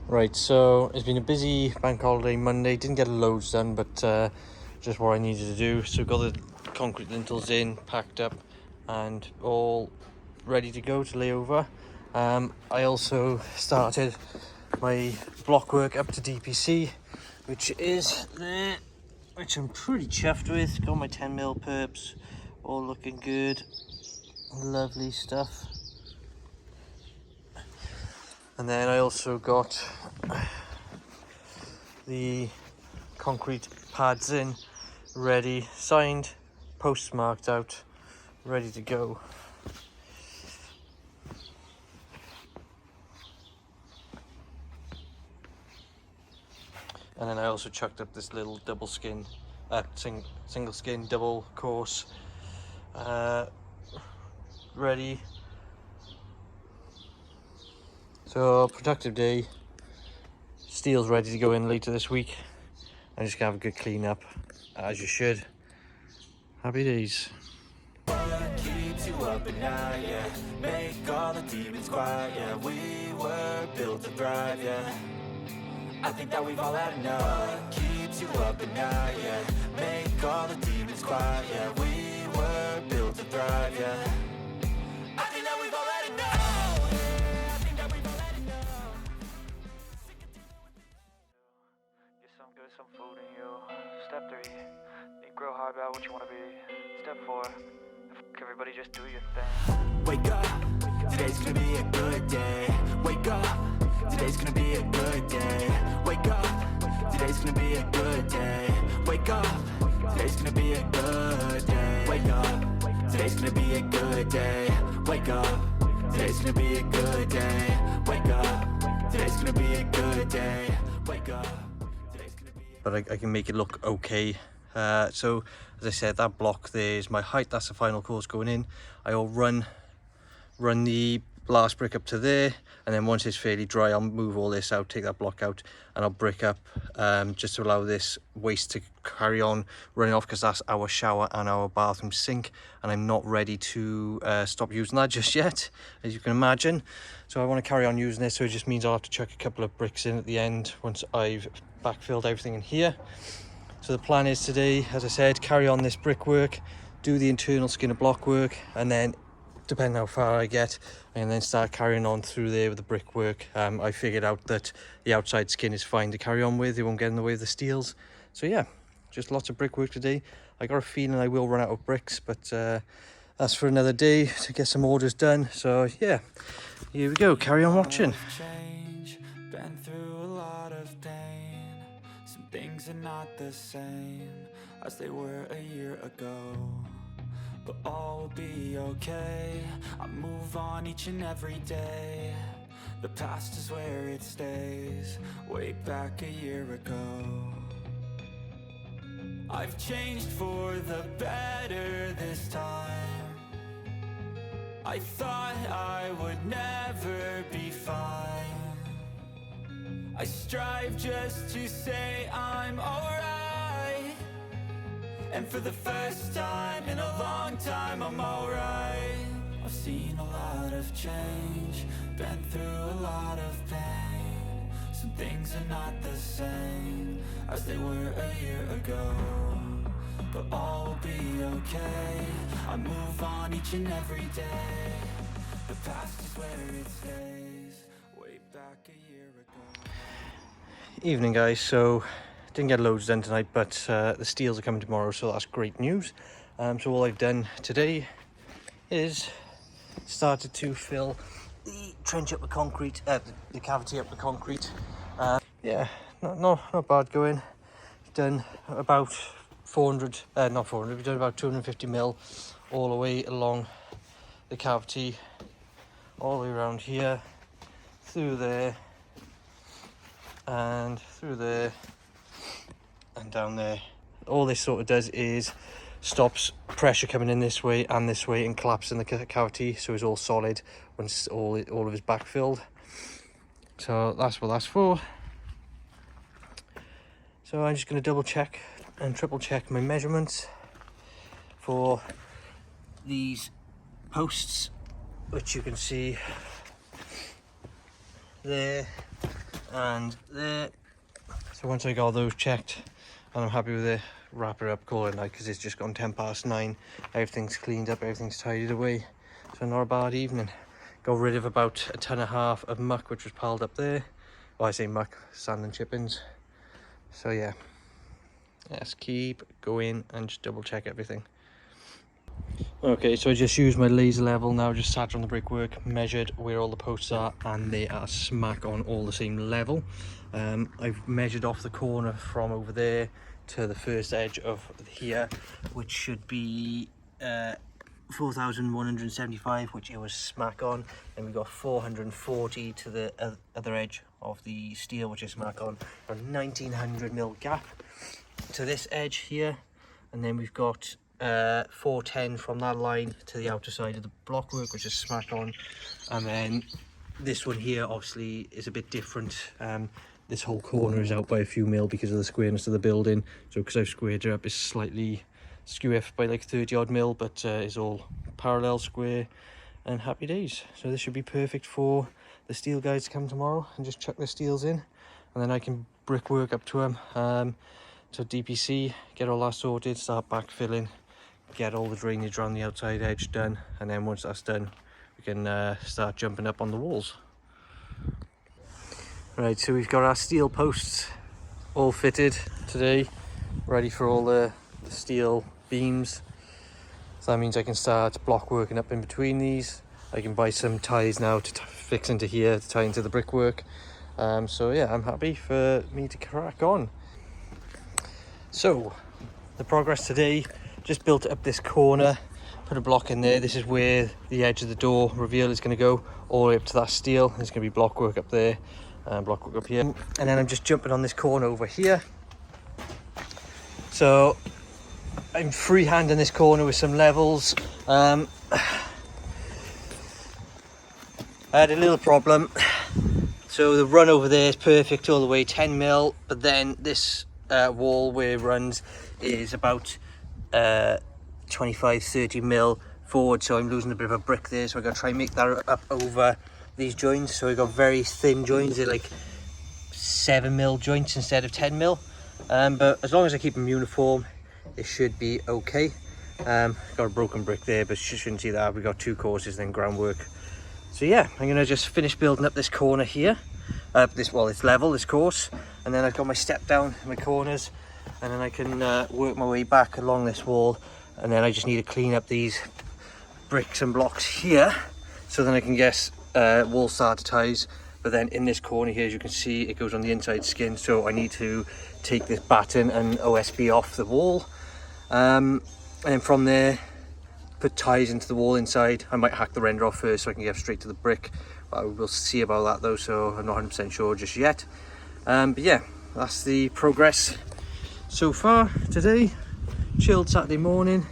Right, so it's been a busy bank holiday Monday. Didn't get loads done, but just what I needed to do. So got the concrete lintels in, packed up, and all ready to go to lay over. I also started my block work up to DPC, which is there, which I'm pretty chuffed with. Got my 10mm perps, all looking good. Lovely stuff. And then I also got the concrete pads in, ready, signed, posts marked out, ready to go. And then I also chucked up this little double skin, single skin, double course, ready. So productive day. Steel's ready to go in later this week. I'm just gonna have a good clean up, as you should. Happy days. What keeps you up at night, yeah? Make all the demons quiet, yeah. We were built to thrive, yeah. I think that we've all had enough. What keeps you up at night, yeah? Make all the demons quiet, yeah. We were built to thrive, yeah. I think that we've all had enough. I think that we've all had enough. Get some good, some food in you. Step 3, think real hard about what you want to be. Step 4, everybody just do your thing. Wake up, today's gonna be a good day. Wake up, today's gonna be a good day. Wake up, today's gonna be a good day. Wake up, today's gonna be a good day. Wake up, today's gonna be a good day. Wake up, today's gonna be a good day. Wake up, today's gonna be a good day. Wake up, today's gonna be a... But I can make it look okay. So as I said, that block there is my height. That's the final course going in. I'll run the last brick up to there, and then once it's fairly dry, I'll move all this out, take that block out, and I'll brick up just to allow this waste to carry on running off, because that's our shower and our bathroom sink, and I'm not ready to stop using that just yet, as you can imagine. So I want to carry on using this, so it just means I'll have to chuck a couple of bricks in at the end once I've backfilled everything in here. So the plan is today, as I said, carry on this brickwork, do the internal skin of block work, and then depending how far I get, and then start carrying on through there with the brickwork. I figured out that the outside skin is fine to carry on with, it won't get in the way of the steels. So yeah, just lots of brickwork today. I got a feeling I will run out of bricks, but that's for another day to get some orders done. So yeah, here we go, carry on watching. Change, been through a lot of pain. Some things are not the same as they were a year ago, but all will be okay. I move on each and every day. The past is where it stays, way back a year ago. I've changed for the better this time. I thought I would never be fine. I strive just to say I'm alright, and for the first time in a long time I'm alright. I've seen a lot of change, been through a lot of pain. Some things are not the same as they were a year ago, but all will be okay. I move on each and every day. The past is where it stays, way back a year ago. Evening guys, so didn't get loads done tonight, but the steels are coming tomorrow, so that's great news. So all I've done today is started to fill the trench up with concrete, the cavity up with concrete. Yeah, not bad going. Done about 400, not 400, we've done about 250mm all the way along the cavity, all the way around here, through there, and through there, and down there. All this sort of does is stops pressure coming in this way and collapsing the cavity, so it's all solid once all of it's backfilled. So that's what that's for. So I'm just going to double check and triple check my measurements for these posts, which you can see there, and there. So once I got those checked and I'm happy with it, wrap it up, call it night, because it's just gone 9:10. Everything's cleaned up, everything's tidied away, so not a bad evening. Got rid of about 1.5 tons of muck which was piled up there. Well, I say muck, sand and chippings. So yeah, let's keep going and just double check everything. Okay, so I just used my laser level now, just sat on the brickwork, measured where all the posts are, and they are smack on all the same level. I've measured off the corner from over there to the first edge of here, which should be 4,175, which it was smack on, and we've got 440 to the other edge of the steel, which is smack on. A 1900mm gap to this edge here, and then we've got 410 from that line to the outer side of the blockwork, which is smack on. And then this one here obviously is a bit different. This whole corner is out by a few mil because of the squareness of the building, so because I've squared it up, it's slightly skew by like 30 odd mil, but it's all parallel square and happy days. So this should be perfect for the steel guys to come tomorrow and just chuck the steels in, and then I can brickwork up to them, to DPC, get all that sorted, start backfilling, get all the drainage around the outside edge done, and then once that's done we can start jumping up on the walls. Right, so we've got our steel posts all fitted today, ready for all the steel beams. So that means I can start block working up in between these. I can buy some ties now to fix into here to tie into the brickwork. So yeah, I'm happy for me to crack on. So the progress today, just built up this corner, put a block in there. This is where the edge of the door reveal is going to go, all the way up to that steel. There's going to be block work up there and block work up here, and then I'm just jumping on this corner over here. So I'm freehanding this corner with some levels. I had a little problem. So the run over there is perfect all the way, 10mm, but then this wall where it runs is about 25-30mm forward, so I'm losing a bit of a brick there, so I got to try and make that up over these joints. So I got very thin joints, they're like 7mm joints instead of 10mm, but as long as I keep them uniform, it should be okay. Got a broken brick there, but you shouldn't see that. We got 2 courses, then groundwork. So yeah, I'm gonna just finish building up this corner here. It's level, this course, and then I've got my step down in my corners, and then I can work my way back along this wall, and then I just need to clean up these bricks and blocks here, so then I can get wall starter ties. But then in this corner here, as you can see, it goes on the inside skin, so I need to take this batten and OSB off the wall, and then from there put ties into the wall inside. I might hack the render off first so I can get straight to the brick, but we'll see about that though, so I'm not 100% sure just yet. But yeah, that's the progress so far today. Chilled Saturday morning.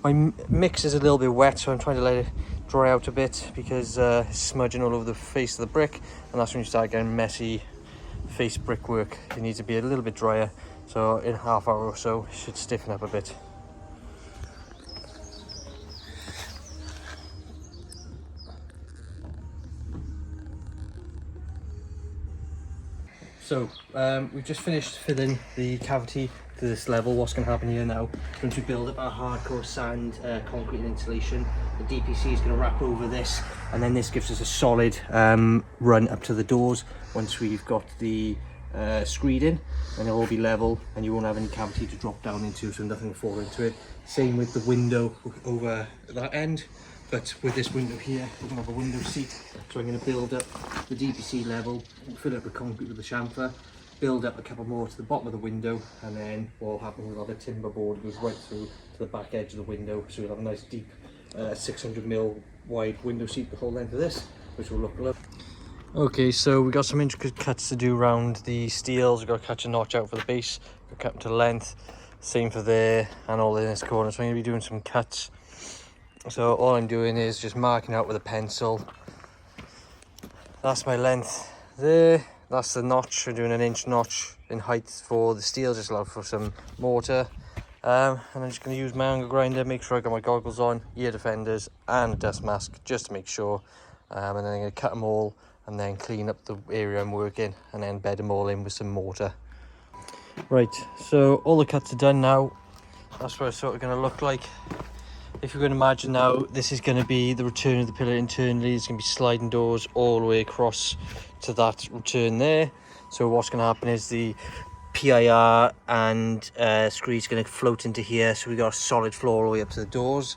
My mix is a little bit wet, so I'm trying to let it dry out a bit, because it's smudging all over the face of the brick, and that's when you start getting messy face brickwork. It needs to be a little bit drier, so in half hour or so it should stiffen up a bit. So we've just finished filling the cavity to this level. What's going to happen here now, once we build up our hardcore sand, concrete and insulation, the DPC is going to wrap over this, and then this gives us a solid run up to the doors once we've got the screed in, and it'll all be level and you won't have any cavity to drop down into, so nothing will fall into it. Same with the window over that end, but with this window here we're going to have a window seat, so I'm going to build up the DPC level, fill up the concrete with the chamfer, build up a couple more to the bottom of the window, and then what will happen, we'll have a timber board goes right through to the back edge of the window, so we'll have a nice deep 600mm wide window seat the whole length of this, which will look lovely. Okay, so we got some intricate cuts to do around the steels. We've got to cut a notch out for the base, we'll cut them to length, same for there and all in this corner, so I'm going to be doing some cuts. So all I'm doing is just marking out with a pencil. That's my length there, that's the notch. We're doing an inch notch in height for the steel, just allowed for some mortar. And I'm just going to use my angle grinder, make sure I got my goggles on, ear defenders and a dust mask, just to make sure. And then I'm going to cut them all, and then clean up the area I'm working, and then bed them all in with some mortar. Right, so all the cuts are done now. That's what it's sort of going to look like. If you can imagine now, this is going to be the return of the pillar internally. There's going to be sliding doors all the way across to that return there. So what's going to happen is the PIR and screed's going to float into here, so we got a solid floor all the way up to the doors.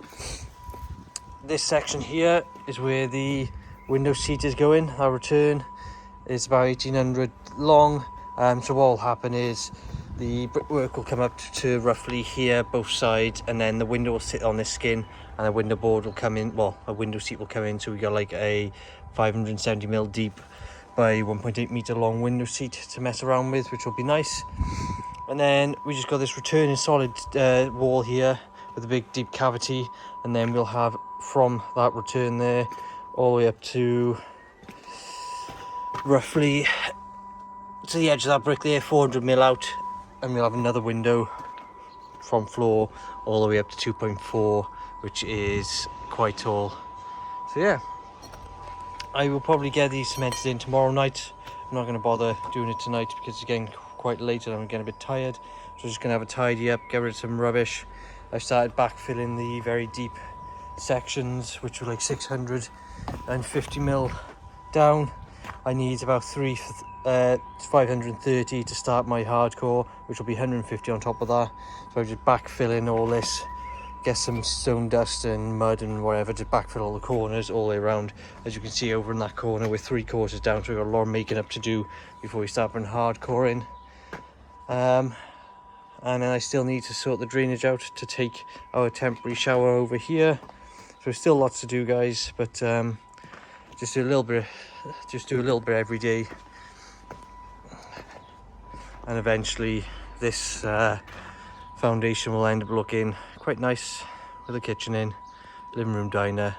This section here is where the window seat is going. Our return is about 1800 long. So what will happen is the brickwork will come up to roughly here, both sides, and then the window will sit on this skin, and the window board will come in, well, a window seat will come in, so we got like a 570mm deep by 1.8 meter long window seat to mess around with, which will be nice. And then we just got this returning solid wall here with a big deep cavity, and then we'll have from that return there all the way up to roughly to the edge of that brick there, 400mm out, and we'll have another window from floor all the way up to 2.4, which is quite tall. So yeah, I will probably get these cemented in tomorrow night. I'm not going to bother doing it tonight because it's getting quite late and I'm getting a bit tired. So I'm just going to have a tidy up, get rid of some rubbish. I've started backfilling the very deep sections, which were like 650mm down. I need about 530 to start my hardcore, which will be 150 on top of that. So I'm just backfilling all this, get some stone dust and mud and whatever to backfill all the corners all the way around. As you can see over in that corner, we're 3/4 down, so we've got a lot of making up to do before we start putting hardcore in. And then I still need to sort the drainage out to take our temporary shower over here. So there's still lots to do, guys, but just do a little bit every day, and eventually this foundation will end up looking quite nice with a kitchen in, living room, diner,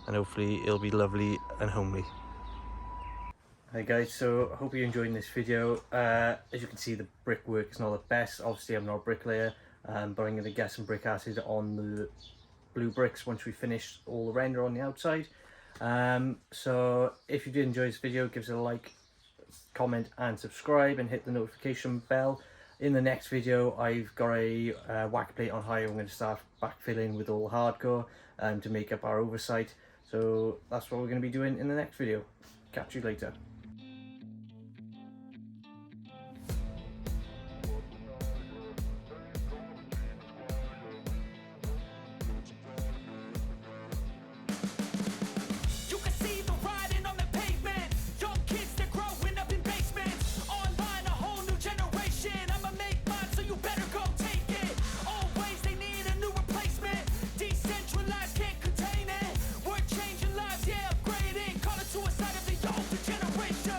and hopefully it'll be lovely and homely. Hi guys, so I hope you're enjoying this video. As you can see, the brickwork is not the best. Obviously I'm not a bricklayer, but I'm going to get some brick acid on the blue bricks once we finish all the render on the outside. So if you did enjoy this video, give us a like, comment and subscribe, and hit the notification bell. In the next video I've got a whack plate on high. I'm going to start backfilling with all hardcore to make up our oversight. So that's what we're going to be doing in the next video. Catch you later.